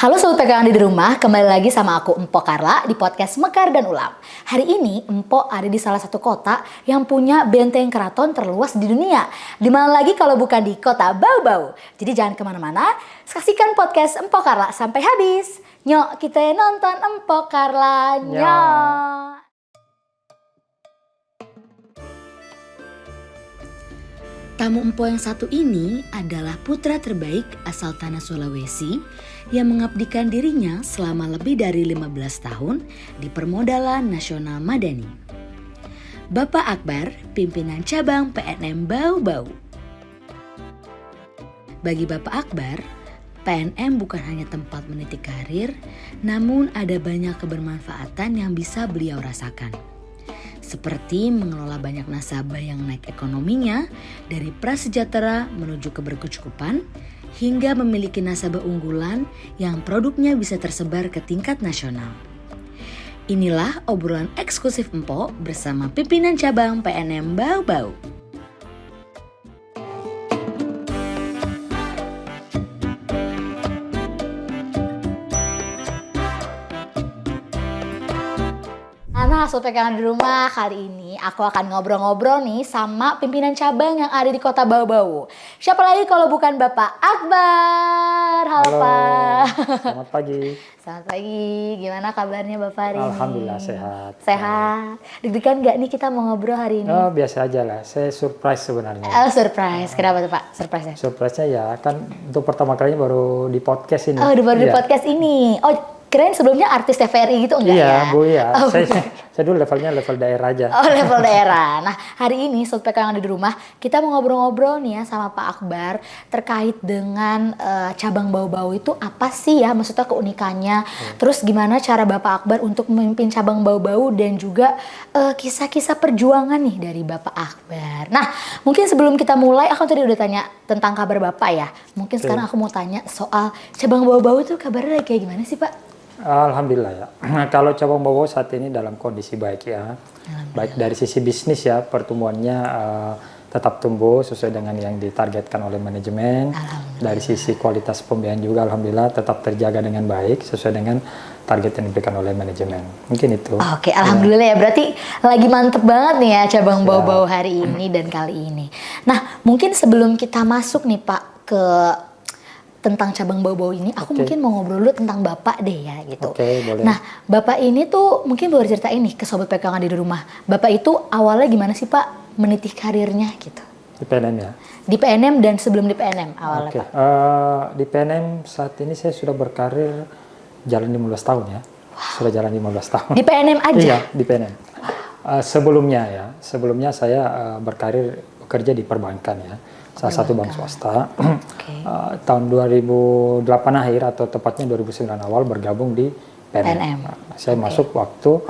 Halo Sobat Pegangan di rumah, kembali lagi sama aku Empo Carla di podcast Mekar dan Ulam. Hari ini Empo ada di salah satu kota yang punya benteng keraton terluas di dunia. Di mana lagi kalau bukan di kota Bau-Bau. Jadi jangan kemana-mana, saksikan podcast Empo Carla sampai habis. Nyok, kita nonton Empo Carla. Nyok. Tamu Empo yang satu ini adalah putra terbaik asal tanah Sulawesi yang mengabdikan dirinya selama lebih dari 15 tahun di Permodalan Nasional Madani. Bapak Akbar, pimpinan cabang PNM Bau-Bau. Bagi Bapak Akbar, PNM bukan hanya tempat meniti karir, namun ada banyak kebermanfaatan yang bisa beliau rasakan. Seperti mengelola banyak nasabah yang naik ekonominya dari prasejahtera menuju keberkecukupan hingga memiliki nasabah unggulan yang produknya bisa tersebar ke tingkat nasional. Inilah obrolan eksklusif Empo bersama pimpinan cabang PNM Bau-Bau. Nah, Sobat Pegangan di rumah, kali ini aku akan ngobrol-ngobrol nih sama pimpinan cabang yang ada di kota Bau-Bau. Siapa lagi kalau bukan Bapak Akbar. Halo Pak. Selamat pagi. Selamat pagi, gimana kabarnya Bapak hari ini? Alhamdulillah sehat. Sehat. Deg-degan gak nih kita mau ngobrol hari ini? Oh, biasa aja lah, saya surprise sebenarnya. Surprise, kenapa tuh Pak surprise-nya? Surprise-nya ya kan untuk pertama kalinya baru di podcast ini. Oh, baru di podcast ini. Oh, kirain sebelumnya artis TVRI gitu enggak iya, ya? Bu, iya. Oh, saya dulu levelnya level daerah aja. Oh, level daerah. Nah, hari ini Sobat Pegangan di rumah, kita mau ngobrol-ngobrol nih ya sama Pak Akbar terkait dengan cabang Bau-Bau itu apa sih ya? Maksudnya keunikannya. Terus gimana cara Bapak Akbar untuk memimpin cabang Bau-Bau dan juga kisah-kisah perjuangan nih dari Bapak Akbar. Nah, mungkin sebelum kita mulai, aku tadi udah tanya tentang kabar Bapak ya. Mungkin sekarang aku mau tanya soal cabang Bau-Bau itu kabarnya kayak gimana sih Pak? Alhamdulillah ya. Kalau cabang Bau-Bau saat ini dalam kondisi baik ya. Baik dari sisi bisnis ya, pertumbuhannya tetap tumbuh sesuai dengan yang ditargetkan oleh manajemen. Dari sisi kualitas pembiayaan juga alhamdulillah tetap terjaga dengan baik sesuai dengan target yang diberikan oleh manajemen. Mungkin itu. Oke, alhamdulillah ya. Berarti lagi mantep banget nih ya cabang Bau-Bau hari ini dan kali ini. Nah, mungkin sebelum kita masuk nih Pak ke tentang cabang Bau-Bau ini, aku mungkin mau ngobrol dulu tentang Bapak deh ya gitu. Oke, boleh. Nah, Bapak ini tuh mungkin boleh ceritain nih ke Sobat Pegangan di rumah. Bapak itu awalnya gimana sih Pak meniti karirnya gitu? Di PNM ya? Di PNM dan sebelum di PNM awalnya Pak? Di PNM saat ini saya sudah berkarir jalan 15 tahun ya. Wow. Sudah jalan 15 tahun. Di PNM aja? Iya, di PNM. Sebelumnya saya berkarir bekerja di perbankan ya. Salah satu bank swasta. Tahun 2008 akhir atau tepatnya 2009 awal bergabung di PNM. Saya masuk waktu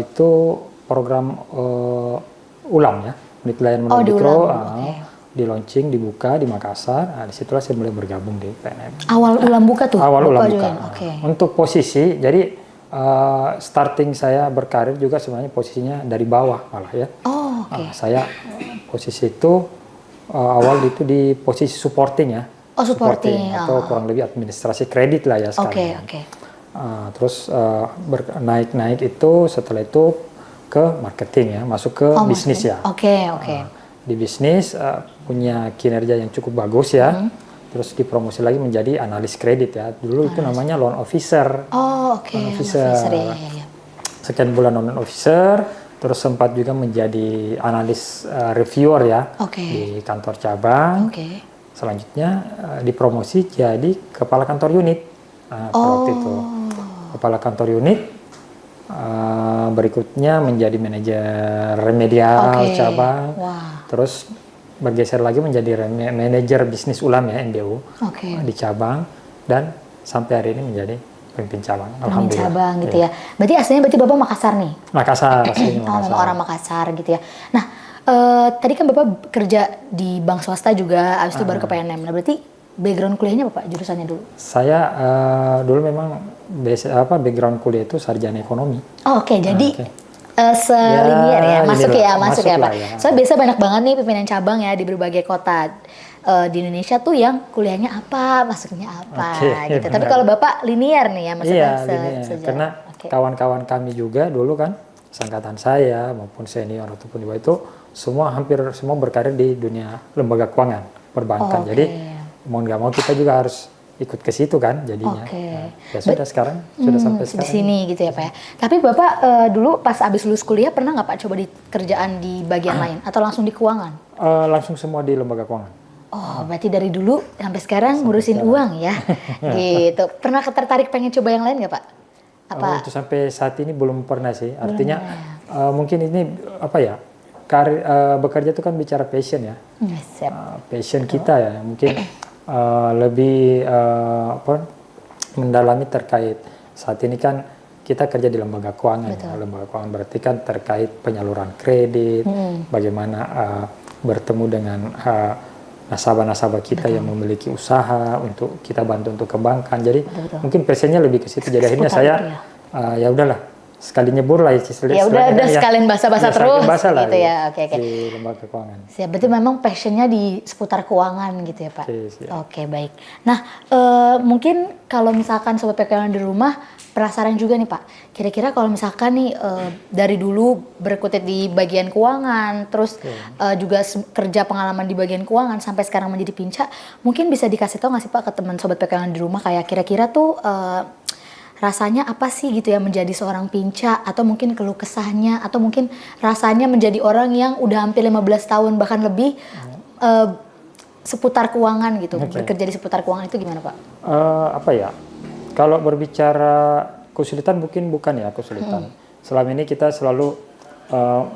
itu program ULAM ya, Unit Layanan Modal Mikro, di launching, dibuka di Makassar. Nah, disitulah saya mulai bergabung di PNM. Awal ULAM buka tuh? Awal ULAM buka. Untuk posisi, jadi starting saya berkarir juga sebenarnya posisinya dari bawah malah ya. Saya posisi itu awal itu di posisi supporting ya. Supporting atau kurang lebih administrasi kredit lah ya sekarang. Terus naik itu setelah itu ke marketing ya, masuk ke bisnis ya. Di bisnis punya kinerja yang cukup bagus ya. Terus dipromosi lagi menjadi analis kredit ya. Dulu itu namanya loan officer. Loan officer. Sekian bulan loan officer. Terus sempat juga menjadi analis reviewer ya di kantor cabang. Selanjutnya dipromosi jadi kepala kantor unit. Waktu itu kepala kantor unit. Berikutnya menjadi manajer remedial cabang. Terus bergeser lagi menjadi manajer bisnis ulam ya NBU di cabang dan sampai hari ini menjadi pemimpin cabang. Alhamdulillah. Cabang gitu ya. Berarti aslinya Bapak Makassar nih? Makassar, aslinya Makassar. Orang Makassar gitu ya. Nah, tadi kan Bapak kerja di bank swasta juga, habis itu baru ke PNM. Nah, berarti background kuliahnya Bapak, jurusannya dulu? Saya dulu memang background kuliah itu sarjana ekonomi. Jadi selinier ya, masuk ya Pak. Soalnya biasa banyak banget nih pimpinan cabang ya di berbagai kota. di Indonesia tuh yang kuliahnya apa, masuknya apa gitu. Tapi benar. kalau Bapak linear nih ya maksudnya linear. Karena kawan-kawan kami juga dulu kan, seangkatan saya maupun senior ataupun di bawah itu hampir semua berkarir di dunia lembaga keuangan, perbankan. Jadi mau nggak mau kita juga harus ikut ke situ kan jadinya. Ya sudah sekarang sudah sampai sekarang. Di sini gitu ya Pak ya. Tapi Bapak dulu pas abis lulus kuliah pernah nggak Pak coba di kerjaan di bagian lain atau langsung di keuangan? Langsung semua di lembaga keuangan. Oh, berarti dari dulu sampai sekarang ngurusin uang ya. Gitu. Pernah tertarik pengen coba yang lain nggak Pak? Untuk sampai saat ini belum pernah sih. Artinya mungkin ini apa ya? Bekerja itu kan bicara passion ya. Passion kita ya. Mungkin lebih mendalami terkait saat ini kan kita kerja di lembaga keuangan ya. Lembaga keuangan berarti kan terkait penyaluran kredit, bagaimana bertemu dengan nasabah-nasabah kita yang memiliki usaha untuk kita bantu untuk kembangkan. Jadi mungkin passionnya lebih ke situ. Jadi akhirnya saya ya udahlah sekali nyebur lah ya udah sekalian bahasa-bahasa terus gitu ya. Oke. Di lembaga keuangan. Siap, berarti memang passionnya di seputar keuangan gitu ya Pak. Oke, baik. Nah mungkin kalau misalkan sobat PKN di rumah penasaran juga nih Pak. Kira-kira kalau misalkan nih dari dulu berkutat di bagian keuangan, terus juga kerja pengalaman di bagian keuangan sampai sekarang menjadi pinca, mungkin bisa dikasih tahu nggak sih Pak ke teman sobat PKN di rumah kayak kira-kira tuh rasanya apa sih gitu ya menjadi seorang pinca, atau mungkin keluh kesahnya, atau mungkin rasanya menjadi orang yang udah hampir 15 tahun bahkan lebih seputar keuangan gitu, bekerja di seputar keuangan itu gimana Pak? Apa ya, kalau berbicara kesulitan mungkin bukan ya kesulitan. Selama ini kita selalu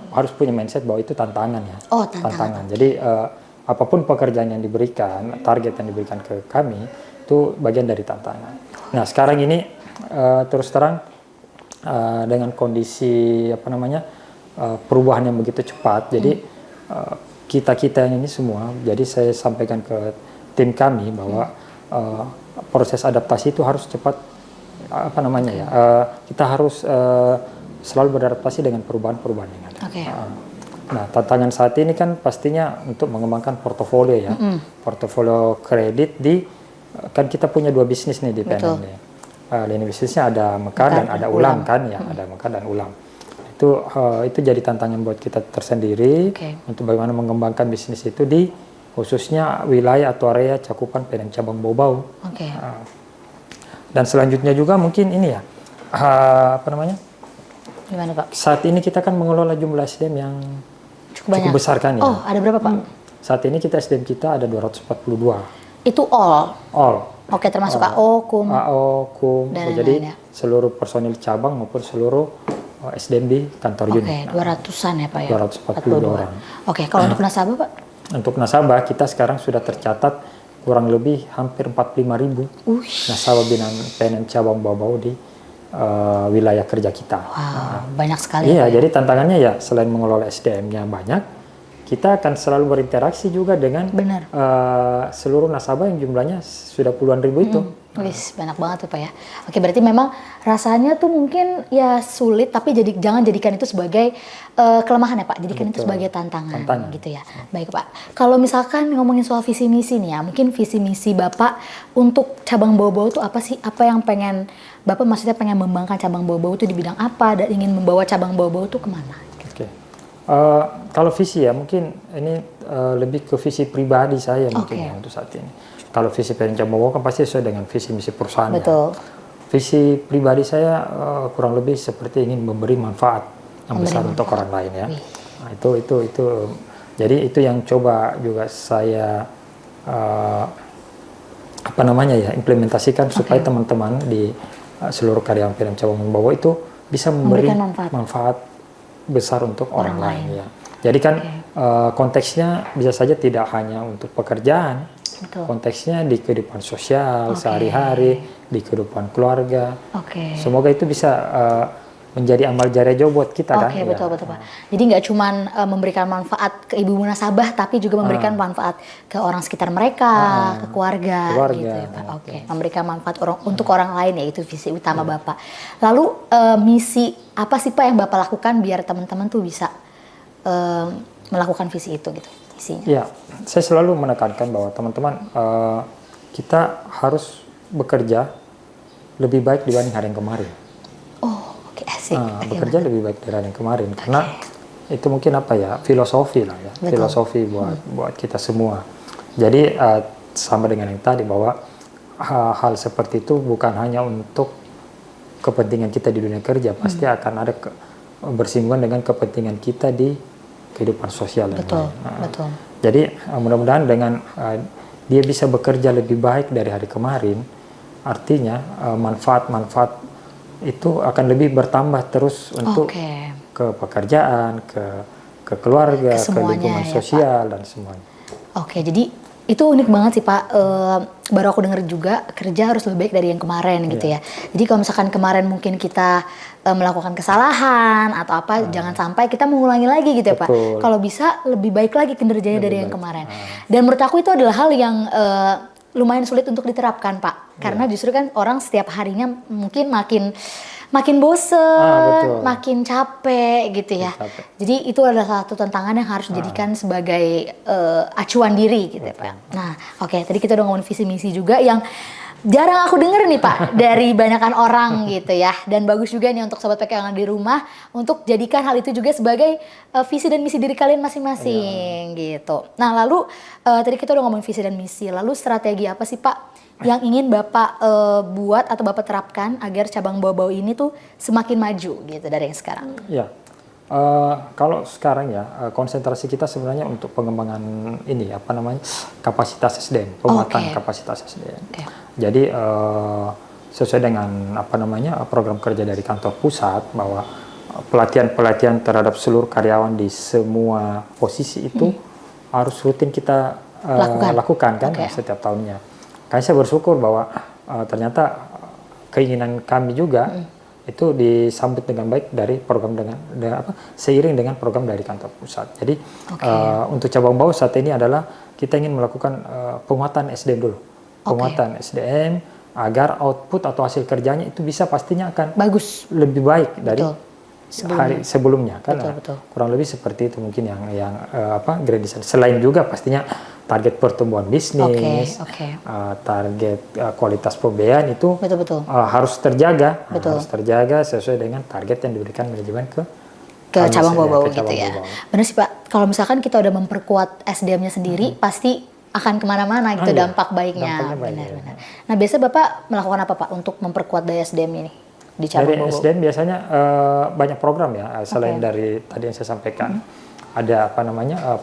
harus punya mindset bahwa itu tantangan ya. Tantangan. Jadi apapun pekerjaan yang diberikan, target yang diberikan ke kami itu bagian dari tantangan. Nah sekarang ini terus terang dengan kondisi perubahan yang begitu cepat, jadi kita ini semua, jadi saya sampaikan ke tim kami bahwa proses adaptasi itu harus cepat, kita harus selalu beradaptasi dengan perubahan-perubahan yang ada. Nah tantangan saat ini kan pastinya untuk mengembangkan portofolio ya, portofolio kredit kan kita punya 2 bisnis nih di PNM nih. Lini bisnisnya ada Mekar dan ada Ulam kan ya, ada Mekar dan Ulam. Itu jadi tantangan buat kita tersendiri untuk bagaimana mengembangkan bisnis itu di khususnya wilayah atau area cakupan PNM cabang Bau-Bau. Dan selanjutnya juga mungkin ini ya, gimana Pak? Saat ini kita kan mengelola jumlah SDM yang cukup besar kan ya. Oh, ada berapa Pak? Saat ini SDM kita ada 242. Itu all? Oke, termasuk AO, KUM. Jadi seluruh personil cabang maupun seluruh SDM di kantor unit. 200-an ya Pak ya? 242 orang. Oke, kalau untuk nasabah Pak? Untuk nasabah kita sekarang sudah tercatat kurang lebih hampir 45.000 nasabah binaan PNM cabang Bau-Bau di wilayah kerja kita. Banyak sekali. Iya, jadi tantangannya ya selain mengelola SDM-nya banyak, kita akan selalu berinteraksi juga dengan seluruh nasabah yang jumlahnya sudah puluhan ribu itu. Banyak banget tuh Pak ya. Oke, berarti memang rasanya tuh mungkin ya sulit, tapi jangan jadikan itu sebagai kelemahan ya Pak. Jadikan itu sebagai tantangan gitu ya. Baik Pak. Kalau misalkan ngomongin soal visi misi nih ya, mungkin visi misi Bapak untuk cabang Bau-Bau itu apa sih? Apa yang pengen Bapak maksudnya pengen membangkan cabang Bau-Bau itu di bidang apa, dan ingin membawa cabang Bau-Bau itu kemana? Kalau visi ya mungkin ini lebih ke visi pribadi saya mungkin ya untuk saat ini. Kalau visi PNM cabang Bau-Bau kan pasti sesuai dengan visi misi perusahaan. Visi pribadi saya kurang lebih seperti ingin memberi manfaat yang besar untuk orang lain ya. Nah, itu jadi itu yang coba juga saya implementasikan supaya teman-teman di seluruh karyawan PNM cabang Bau-Bau itu bisa memberi manfaat besar untuk orang lain ya. Jadi kan konteksnya bisa saja tidak hanya untuk pekerjaan, konteksnya di kehidupan sosial sehari-hari, di kehidupan keluarga. Semoga itu bisa menjadi amal jariah juga buat kita kan. Betul Pak. Jadi nggak cuma memberikan manfaat ke ibu nasabah, tapi juga memberikan manfaat ke orang sekitar mereka, ke keluarga gitu ya Pak. Memberikan manfaat untuk orang lain ya, itu visi utama Bapak. Lalu misi apa sih Pak yang Bapak lakukan biar teman-teman tuh bisa melakukan visi itu gitu? isinya? Ya, saya selalu menekankan bahwa teman-teman kita harus bekerja lebih baik dibanding hari yang kemarin. Oh, oke, asik. Bekerja lebih baik dari hari yang kemarin karena itu mungkin apa ya, filosofi lah ya. Betul. Filosofi buat kita semua. Jadi sama dengan yang tadi bahwa hal seperti itu bukan hanya untuk kepentingan kita di dunia kerja, pasti akan ada bersinggungan dengan kepentingan kita di kehidupan sosial yang lain. Betul. Jadi mudah-mudahan dengan dia bisa bekerja lebih baik dari hari kemarin, artinya manfaat-manfaat itu akan lebih bertambah terus untuk ke pekerjaan, ke keluarga, ke lingkungan sosial dan semuanya. Oke, jadi itu unik banget sih Pak. Baru aku dengar juga kerja harus lebih baik dari yang kemarin gitu ya. Jadi kalau misalkan kemarin mungkin kita melakukan kesalahan atau apa, jangan sampai kita mengulangi lagi gitu ya Pak. Kalau bisa lebih baik lagi kinerjanya dari yang kemarin. Dan menurut aku itu adalah hal yang lumayan sulit untuk diterapkan Pak. Karena justru kan orang setiap harinya mungkin makin bosen, makin capek gitu ya. Jadi itu adalah satu tantangan yang harus dijadikan sebagai acuan diri gitu ya Pak. Nah oke, tadi kita udah ngomongin visi misi juga yang jarang aku denger nih Pak dari banyakan orang gitu ya. Dan bagus juga nih untuk sobat PK yang di rumah untuk jadikan hal itu juga sebagai visi dan misi diri kalian masing-masing gitu. Nah lalu tadi kita udah ngomongin visi dan misi, lalu strategi apa sih Pak yang ingin Bapak buat atau Bapak terapkan agar cabang bau-bau ini tuh semakin maju gitu dari yang sekarang? Ya, kalau sekarang ya konsentrasi kita sebenarnya untuk pengembangan ini kapasitas SDM, penguatan kapasitas SDM. Jadi sesuai dengan program kerja dari kantor pusat bahwa pelatihan terhadap seluruh karyawan di semua posisi itu harus rutin kita lakukan kan setiap tahunnya. Karena saya bersyukur bahwa ternyata keinginan kami juga itu disambut dengan baik dari program seiring dengan program dari kantor pusat. Jadi untuk cabang bau saat ini adalah kita ingin melakukan penguatan SDM dulu, penguatan SDM agar output atau hasil kerjanya itu bisa pastinya akan bagus, lebih baik dari hari sebelumnya kan. Kurang lebih seperti itu mungkin yang gradasi. Selain juga pastinya target pertumbuhan bisnis, target kualitas pembiayaan itu harus terjaga, harus terjaga sesuai dengan target yang diberikan manajemen ke cabang bau-bau gitu ya. Benar sih Pak, kalau misalkan kita udah memperkuat SDM-nya sendiri, pasti akan kemana-mana gitu dampak baiknya. Benar-benar. Nah biasa Bapak melakukan apa Pak untuk memperkuat daya SDM ini di cabang bau-bau? Dari SDM biasanya banyak program ya, selain dari tadi yang saya sampaikan. Ada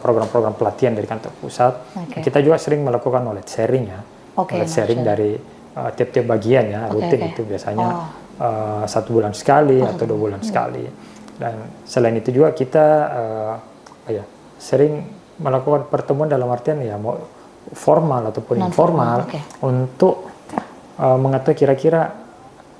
program-program pelatihan dari kantor pusat. Kita juga sering melakukan knowledge sharing ya. Knowledge sharing dari tiap-tiap bagian ya, rutin itu biasanya 1 bulan sekali atau 2 bulan sekali. Dan selain itu juga kita sering melakukan pertemuan dalam artian ya mau formal ataupun informal untuk mengetahui kira-kira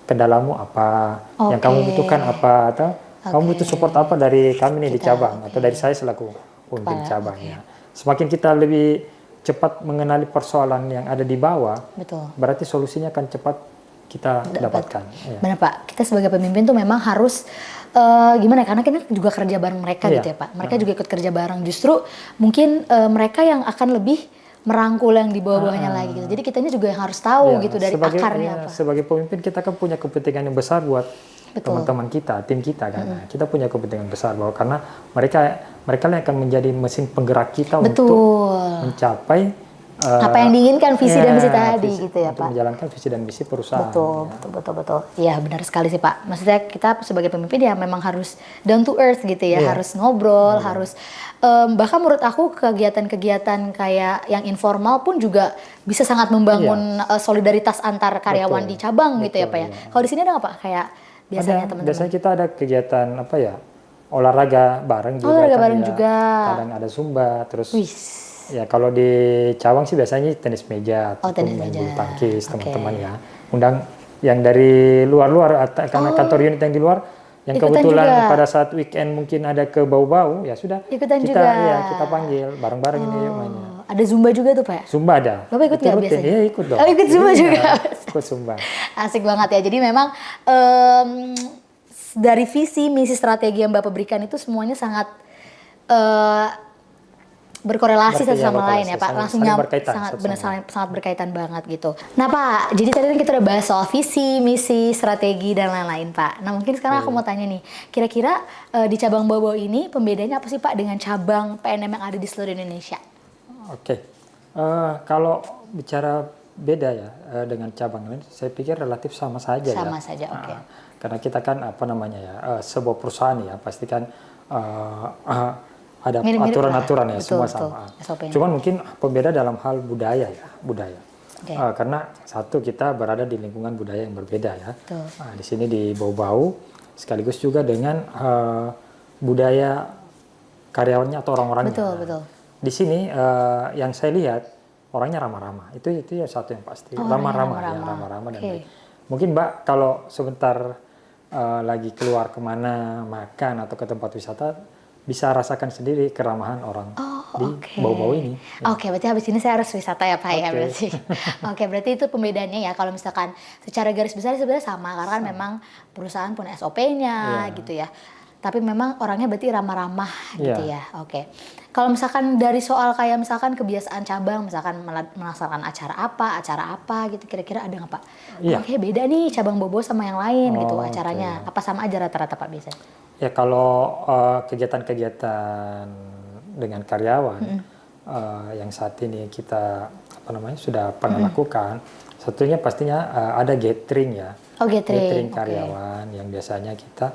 kendalamu apa, yang kamu butuhkan apa, atau kamu butuh support apa dari kami nih di cabang atau dari saya selaku pemimpin cabangnya. Semakin kita lebih cepat mengenali persoalan yang ada di bawah, berarti solusinya akan cepat kita dapatkan. Benar Pak, kita sebagai pemimpin tuh memang harus gimana ya, karena kita juga kerja bareng mereka gitu ya Pak. Mereka juga ikut kerja bareng, justru mungkin mereka yang akan lebih merangkul yang di bawah-bawahnya lagi gitu. Jadi kitanya juga yang harus tahu gitu dari akarnya apa. Sebagai pemimpin kita kan punya kepentingan yang besar buat teman-teman kita, tim kita kan. Kita punya kepentingan besar bahwa karena mereka yang akan menjadi mesin penggerak kita untuk mencapai apa yang diinginkan visi dan misi tadi gitu ya Pak. Menjalankan visi dan misi perusahaan. Betul. Iya benar sekali sih Pak. Maksudnya kita sebagai pemimpin ya memang harus down to earth gitu ya, harus ngobrol, harus bahkan menurut aku kegiatan-kegiatan kayak yang informal pun juga bisa sangat membangun solidaritas antar karyawan di cabang gitu ya Pak ya. Kalau di sini ada nggak Pak kayak biasanya teman-teman? Biasanya kita ada kegiatan olahraga bareng juga. Kadang ada zumba, terus ya kalau di cabang sih biasanya tenis meja atau main bulu tangkis teman-teman ya. Undang yang dari luar-luar karena kantor unit yang di luar yang kebetulan juga pada saat weekend mungkin ada ke bau-bau ya sudah kita panggil bareng-bareng ini yuk mainnya. Ada zumba juga tuh Pak? Zumba ada. Bapak ikut nggak biasanya? Iya ikut dong. Ikut zumba juga? Ikut zumba. Asik banget ya, jadi memang dari visi, misi, strategi yang Bapak berikan itu semuanya sangat berkorelasi satu sama lain ya Pak, saling- langsung saling nyam, berkaitan sangat satu benar sama lain. sangat berkaitan banget gitu. Nah Pak, jadi tadi kan kita udah bahas soal visi, misi, strategi dan lain-lain Pak. Nah mungkin sekarang aku mau tanya nih, kira-kira di cabang Bau-Bau ini pembedanya apa sih Pak dengan cabang PNM yang ada di seluruh Indonesia? Oke. Kalau bicara beda ya dengan cabang lain, saya pikir relatif sama saja ya. Sama saja, oke. Karena kita kan apa namanya ya, sebuah perusahaan ya, pasti kan ada Mirip-mirip aturan-aturan lah. ya, Betul, semua betul. sama. SOP-nya. Cuman mungkin pembeda dalam hal budaya ya, budaya. Oke. Karena satu, kita berada di lingkungan budaya yang berbeda ya. Betul. Di sini di Bau-Bau, sekaligus juga dengan budaya karyawannya atau orang-orangnya. Betul, betul. Di sini yang saya lihat orangnya ramah-ramah. Itu ya satu yang pasti. Oh, Ramah-ramah ya, ramah-ramah. ramah-ramah dan Oke. baik. Mungkin Mbak kalau sebentar lagi keluar kemana makan atau ke tempat wisata, bisa rasakan sendiri keramahan orang di Oke. Bau-Bau ini. Oke, berarti habis ini saya harus wisata ya Pak ya Oke. berarti. Oke, berarti itu pembedaannya ya. Kalau misalkan secara garis besar sebenarnya sama karena kan memang perusahaan punya SOP-nya Iya. gitu ya. Tapi memang orangnya berarti ramah-ramah gitu Iya. ya. Oke. Kalau misalkan dari soal kayak misalkan kebiasaan cabang, misalkan melaksanakan acara apa gitu, kira-kira ada nggak Pak? Iya. Oke, beda nih cabang Bau-Bau sama yang lain gitu Oh, acaranya. oke. Apa sama aja rata-rata Pak biasanya? Ya kalau kegiatan-kegiatan dengan karyawan yang saat ini kita apa namanya sudah pernah lakukan, satunya pastinya ada gathering ya. Oh, gathering. Oke. karyawan yang biasanya kita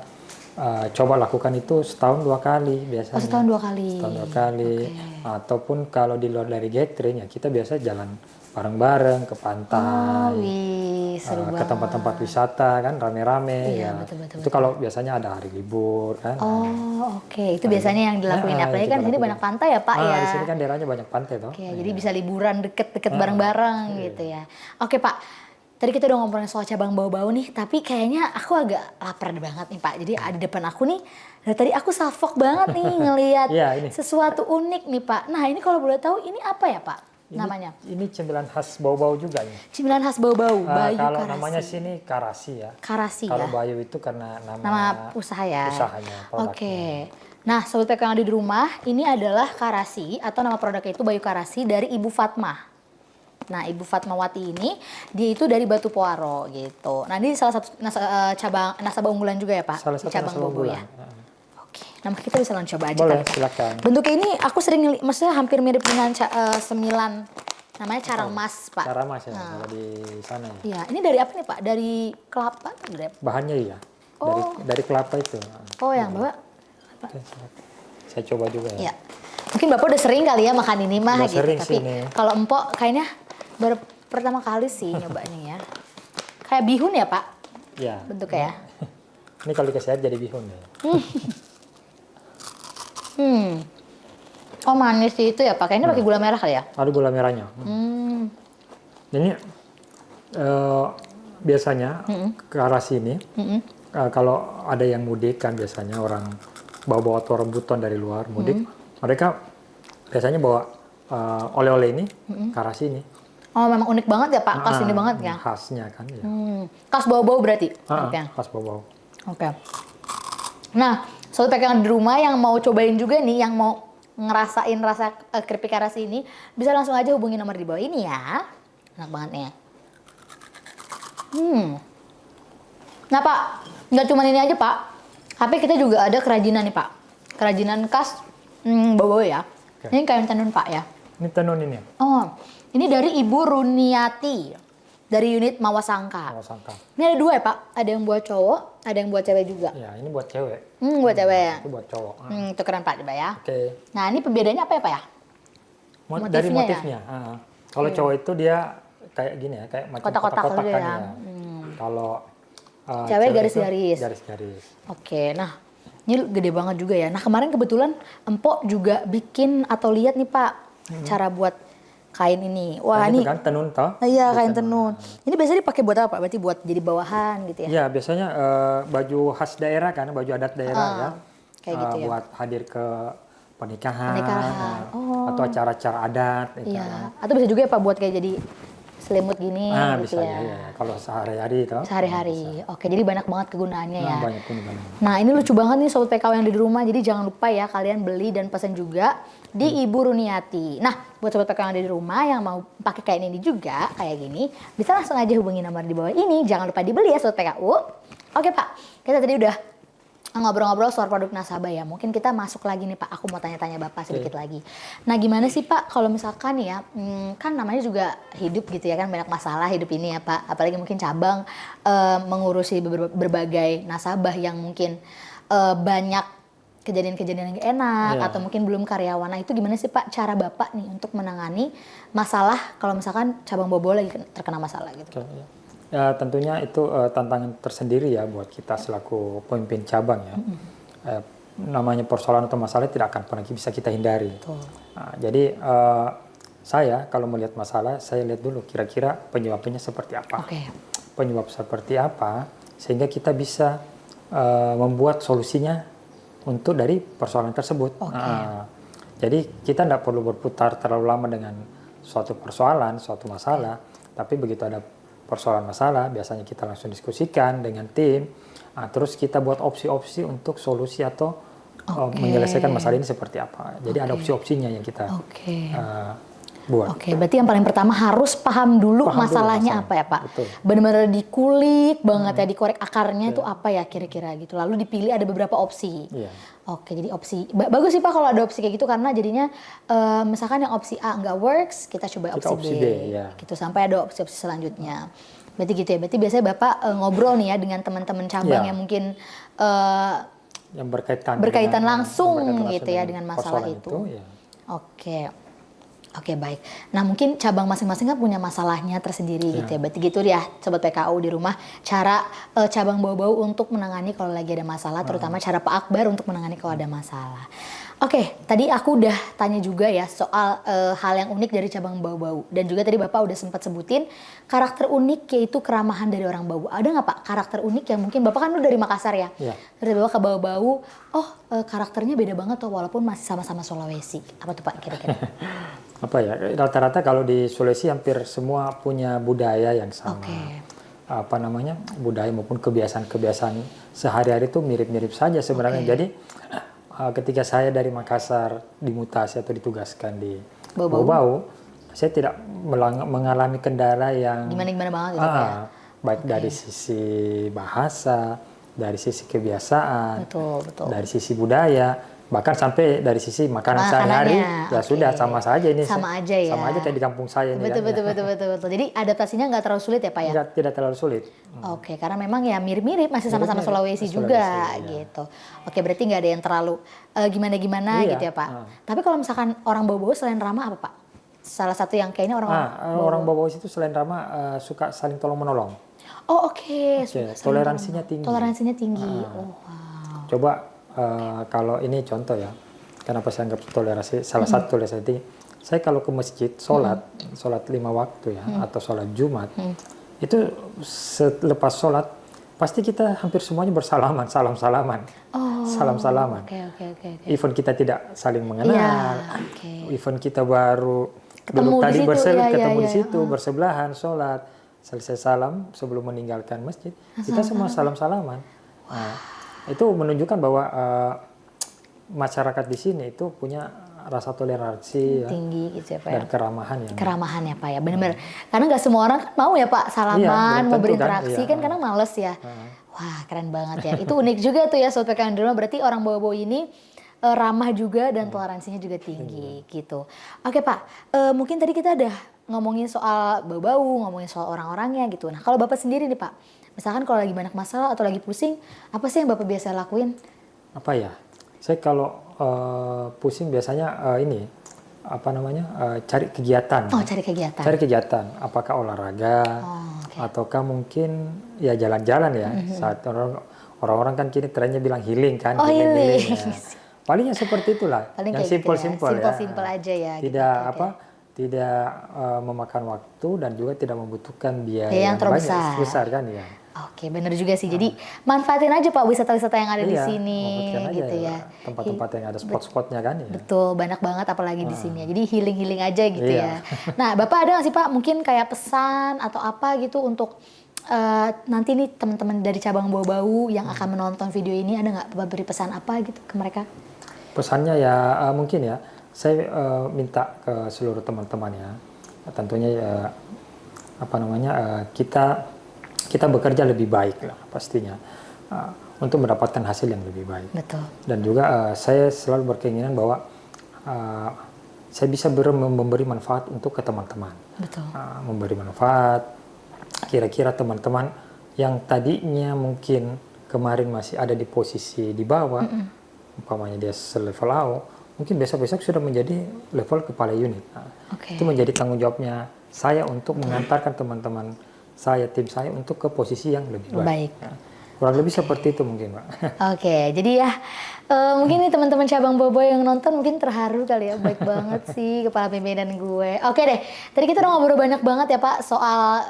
coba lakukan itu setahun 2 kali biasanya. Oh, setahun 2 kali. Setahun 2 kali. Oke. Ataupun kalau di luar dari gathering ya kita biasa jalan bareng-bareng ke pantai. Wih, seru Ke banget. tempat-tempat wisata kan rame-rame Iya, ya. betul. Itu kalau biasanya ada hari libur kan. Oh, oke. Itu biasanya yang dilakuin. Nah, Apalagi itu kan di sini dilakuin. banyak pantai ya, Pak ya. Di sini kan daerahnya banyak pantai toh. Oke, jadi bisa liburan deket-deket bareng-bareng gitu ya. Oke, Pak. Tadi kita udah ngomongin soal cabang Bau-Bau nih, tapi kayaknya aku agak lapar banget nih, Pak. Jadi di depan aku nih, dari tadi aku salfok banget nih ngelihat Iya, ini. sesuatu unik nih, Pak. Nah, ini kalau boleh tahu ini apa ya, Pak? Namanya? Ini cemilan khas Bau-Bau juga ini. Cemilan khas Bau-Bau, Bayu Kalau Karasi. namanya sini Karasi ya. Karasi Kalau ya. Bayu itu karena Nama usaha ya. usahanya, produknya. Oke. Nah, sobat PK yang ada di rumah, ini adalah Karasi atau nama produknya itu Bayu Karasi dari Ibu Fatmah. Nah, Ibu Fatmawati ini dia itu dari Batu Poaro gitu. Nah, ini salah satu cabang nasabah unggulan juga ya, Pak? Salah Di satu cabang nasabah Bau-Bau unggulan. ya. Oke. Nah, kita bisa langsung coba aja Boleh, kali. silakan. Bentuknya ini aku sering maksudnya hampir mirip dengan semilan namanya carang mas, Pak. Cara mas ya, kalau di sana ya. Iya, ini dari apa nih, Pak? Dari kelapa atau dari apa? Bahannya iya. Oh. Dari kelapa itu. Oh, yang Bapak. Oke, silakan. Saya coba juga ya. Iya. Mungkin Bapak udah sering kali ya makan ini mah Udah gitu. sering Tapi sih ini. kalau Empok kayaknya baru pertama kali sih nyobanya ya. Kayak bihun ya, Pak? Ya. Bentuknya ya. Ini kalau dikasih air jadi bihun ya. Oh, manis sih itu ya, Pak. Kayaknya pakai gula merah kali ya. Ada gula merahnya. Ini biasanya ke arah sini kalau ada yang mudik kan biasanya orang bawa-bawa atau rambutan dari luar mudik, mereka biasanya bawa oleh-oleh ini ke arah sini. Oh, memang unik banget ya, Pak. Khas ini banget ya. Khasnya kan ya. Khas bau-bau berarti. Oke. Khas bau-bau. Oke. Nah, sobat PK yang di rumah yang mau cobain juga nih, yang mau ngerasain rasa keripik Karasi ini, bisa langsung aja hubungi nomor di bawah ini ya. Enak banget nih. Nah, Pak, nggak cuma ini aja, Pak. Tapi kita juga ada kerajinan nih, Pak. Kerajinan khas Bau-Bau ya. Oke. Ini kain tenun, Pak ya. Ini tenun ini. Oh, ini dari Ibu Runiati dari unit Mawasangka. Kalau sangka. Ini ada 2 ya, Pak. Ada yang buat cowok, ada yang buat cewek juga. Ya, ini buat cewek. Buat cewek ya. Itu buat cowok. Itu keren, Pak, coba ya. Oke. Nah, ini perbedaannya apa ya, Pak ya? Dari Motifnya motifnya. Kalau cowok itu dia kayak gini ya, kayak macam Kotak-kotak kotak-kotak gitu kan ya. ya. Kalau Cewek itu garis-garis. Garis-garis. Oke, nah ini gede banget juga ya. Nah, kemarin kebetulan Empok juga bikin atau lihat nih, Pak, cara buat kain ini. Wah, Nah, ini itu kan tenun toh? iya, kain tenun. Ini biasanya dipakai buat apa, Pak? Berarti buat jadi bawahan gitu ya? Iya, biasanya baju khas daerah kan, baju adat daerah ya. Kayak gitu ya. Buat hadir ke pernikahan, Pernikahan. atau acara-acara adat gitu Iya. kan. Atau bisa juga ya, Pak, buat kayak jadi selimut gini gitu bisa ya. ya. Kalau sehari-hari itu. Sehari-hari. Oke, jadi banyak banget kegunaannya ya. Banyak penggunaan. Nah, ini lucu banget nih Sobat PKW yang di rumah. Jadi jangan lupa ya kalian beli dan pesan juga di Ibu Runiati. Nah, buat Sobat PKW yang ada di rumah yang mau pakai kain ini juga kayak gini, bisa langsung aja hubungi nomor di bawah ini. Jangan lupa dibeli ya Sobat PKU. Oke Pak, kita tadi udah ngobrol-ngobrol soal produk nasabah ya. Mungkin kita masuk lagi nih Pak, aku mau tanya-tanya Bapak sedikit lagi. Nah gimana sih Pak kalau misalkan ya, kan namanya juga hidup gitu ya kan, banyak masalah hidup ini ya Pak. Apalagi mungkin cabang mengurusi berbagai nasabah yang mungkin banyak kejadian-kejadian yang gak enak atau mungkin belum karyawan. Nah itu gimana sih Pak cara Bapak nih untuk menangani masalah kalau misalkan cabang Bobo lagi terkena masalah gitu? Ya tentunya itu tantangan tersendiri ya buat kita selaku pemimpin cabang ya. Namanya persoalan atau masalah tidak akan pernah bisa kita hindari. Nah, jadi saya kalau melihat masalah, saya lihat dulu kira-kira penyebabnya seperti apa. Penyebab seperti apa sehingga kita bisa membuat solusinya untuk dari persoalan tersebut. Jadi kita tidak perlu berputar terlalu lama dengan suatu persoalan, suatu masalah, tapi begitu ada persoalan masalah, biasanya kita langsung diskusikan dengan tim, terus kita buat opsi-opsi untuk solusi atau menyelesaikan masalah ini seperti apa. Jadi ada opsi-opsinya yang kita buat. Berarti yang paling pertama harus paham dulu masalahnya apa ya Pak? Benar-benar dikulik banget ya, dikorek akarnya itu apa ya kira-kira gitu. Lalu dipilih ada beberapa opsi. Jadi opsi, bagus sih Pak kalau ada opsi kayak gitu karena jadinya misalkan yang opsi A nggak works, kita coba opsi B gitu sampai ada opsi-opsi selanjutnya. Berarti gitu ya, berarti biasanya Bapak ngobrol nih ya dengan teman-teman cabang yang mungkin yang berkaitan langsung gitu ya dengan masalah itu. Oke baik. Nah mungkin cabang masing-masing kan punya masalahnya tersendiri gitu ya. Berarti gitu ya Sobat PKU di rumah cara cabang bau-bau untuk menangani kalau lagi ada masalah, terutama cara Pak Akbar untuk menangani kalau ada masalah. Oke, tadi aku udah tanya juga ya soal hal yang unik dari cabang bau-bau. Dan juga tadi Bapak udah sempat sebutin karakter unik yaitu keramahan dari orang bau. Ada nggak Pak karakter unik yang mungkin Bapak kan udah dari Makassar ya? Terus Bapak ke bau-bau, karakternya beda banget tuh walaupun masih sama-sama Sulawesi. Apa tuh Pak kira-kira? Apa ya, rata-rata kalau di Sulawesi hampir semua punya budaya yang sama. Apa namanya, budaya maupun kebiasaan-kebiasaan sehari-hari itu mirip-mirip saja sebenarnya. Jadi ketika saya dari Makassar dimutasi atau ditugaskan di Bau-Bau, saya tidak mengalami kendala yang gimana-gimana banget gitu ya? Baik dari sisi bahasa, dari sisi kebiasaan, dari sisi budaya, bahkan sampai dari sisi makanan sehari-hari ya sudah sama saja ini. Sama aja ya. Sama aja kayak di kampung saya ini. Betul. Jadi adaptasinya nggak terlalu sulit ya Pak ya? Tidak terlalu sulit. Karena memang ya mirip-mirip masih sama-sama Sulawesi juga gitu. Berarti nggak ada yang terlalu gimana-gimana gitu ya Pak. Tapi kalau misalkan orang Bau-Bau selain ramah apa Pak? Salah satu yang kayaknya orang Bau-Bau itu selain ramah suka saling tolong-menolong. Toleransinya tinggi. Coba kalau ini contoh ya, kenapa saya anggap toleransi, salah satu toleransi tinggi. Saya kalau ke masjid, sholat 5 waktu ya, atau sholat Jumat, itu selepas sholat, pasti kita hampir semuanya bersalaman, salam-salaman. Even kita tidak saling mengenal, even kita baru duduk tadi ketemu di situ, bersebelahan, sholat, selesai salam sebelum meninggalkan masjid, kita semua salam-salaman. Itu menunjukkan bahwa masyarakat di sini itu punya rasa toleransi tinggi gitu ya Pak dan keramahan ya Pak ya, benar-benar karena nggak semua orang kan mau ya Pak salaman, mau berinteraksi kan kadang males ya. Wah keren banget ya, itu unik juga tuh ya Sobat PKW di rumah. Berarti orang Bau-Bau ini ramah juga dan toleransinya juga tinggi gitu. Oke Pak, mungkin tadi kita udah ngomongin soal Bau-Bau, ngomongin soal orang-orangnya gitu. Nah kalau Bapak sendiri nih Pak, misalkan kalau lagi banyak masalah atau lagi pusing, apa sih yang Bapak biasa lakuin? Apa ya? Saya kalau pusing biasanya cari kegiatan. Cari kegiatan. Apakah olahraga, ataukah mungkin ya jalan-jalan ya. Saat orang-orang kan kini trennya bilang healing kan. Healing ya. Palingnya seperti itulah. Yang simpel-simpel ya. Simpel aja ya. Tidak memakan waktu dan juga tidak membutuhkan biaya yang terlalu besar kan ya. Oke, bener juga sih. Jadi manfaatin aja Pak wisata-wisata yang ada di Iya, sini manfaatkan aja gitu ya. tempat-tempat yang ada spot-spotnya kan ya. Betul, banyak banget apalagi di sini ya. Jadi healing-healing aja gitu Iya. ya. Nah, Bapak ada nggak sih Pak mungkin kayak pesan atau apa gitu untuk nanti nih teman-teman dari cabang Bau-Bau yang akan menonton video ini, ada nggak Bapak beri pesan apa gitu ke mereka? Pesannya ya mungkin ya, saya minta ke seluruh teman-teman ya, tentunya ya, apa namanya, kita bekerja lebih baik lah pastinya untuk mendapatkan hasil yang lebih baik. Betul. Dan juga saya selalu berkeinginan bahwa saya bisa memberi manfaat untuk ke teman-teman. Betul. Memberi manfaat, kira-kira teman-teman yang tadinya mungkin kemarin masih ada di posisi di bawah, umpamanya dia selevel AO, mungkin besok-besok sudah menjadi level kepala unit. Itu menjadi tanggung jawabnya saya untuk mengantarkan teman-teman saya, tim saya untuk ke posisi yang lebih baik. Kurang lebih seperti itu mungkin, Pak. Oke, jadi ya mungkin nih teman-teman cabang Bau-Bau yang nonton mungkin terharu kali ya, baik banget sih kepala pimpinan gue. Oke deh, tadi kita udah ngobrol banyak banget ya Pak soal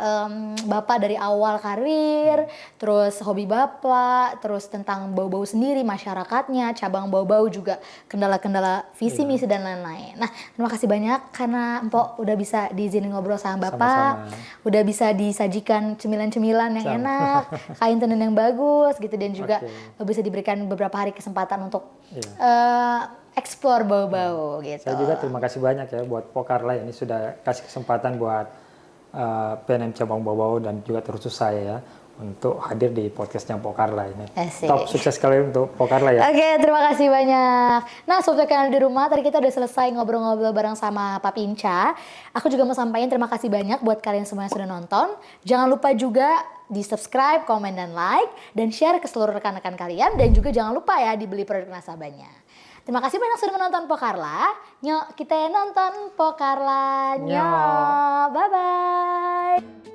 Bapak dari awal karir, terus hobi Bapak, terus tentang Bau-Bau sendiri, masyarakatnya, cabang Bau-Bau juga kendala-kendala visi misi dan lain-lain. Nah, terima kasih banyak karena Empok udah bisa diizinin ngobrol sama Bapak, udah bisa disajikan cemilan-cemilan yang enak, kain tenun yang bagus gitu, dan juga bisa diberikan beberapa hari kesempatan untuk explore Bau-Bau gitu. Saya juga terima kasih banyak ya buat Pokarla ini sudah kasih kesempatan buat PNM cabang Bau-Bau dan juga terkhusus saya ya untuk hadir di podcastnya Pokarla ini. Top, sukses sekali untuk Pokarla ya. Oke, terima kasih banyak. Nah, sobat yang ada di rumah, tadi kita udah selesai ngobrol-ngobrol bareng sama Pak Pinca. Aku juga mau sampaikan terima kasih banyak buat kalian semua yang sudah nonton. Jangan lupa juga di subscribe, komen, dan like, dan share ke seluruh rekan-rekan kalian, dan juga jangan lupa ya dibeli produk nasabahnya. Terima kasih banyak sudah menonton Pokarla. Nyok, kita nonton Pokarla. Nyok, bye-bye.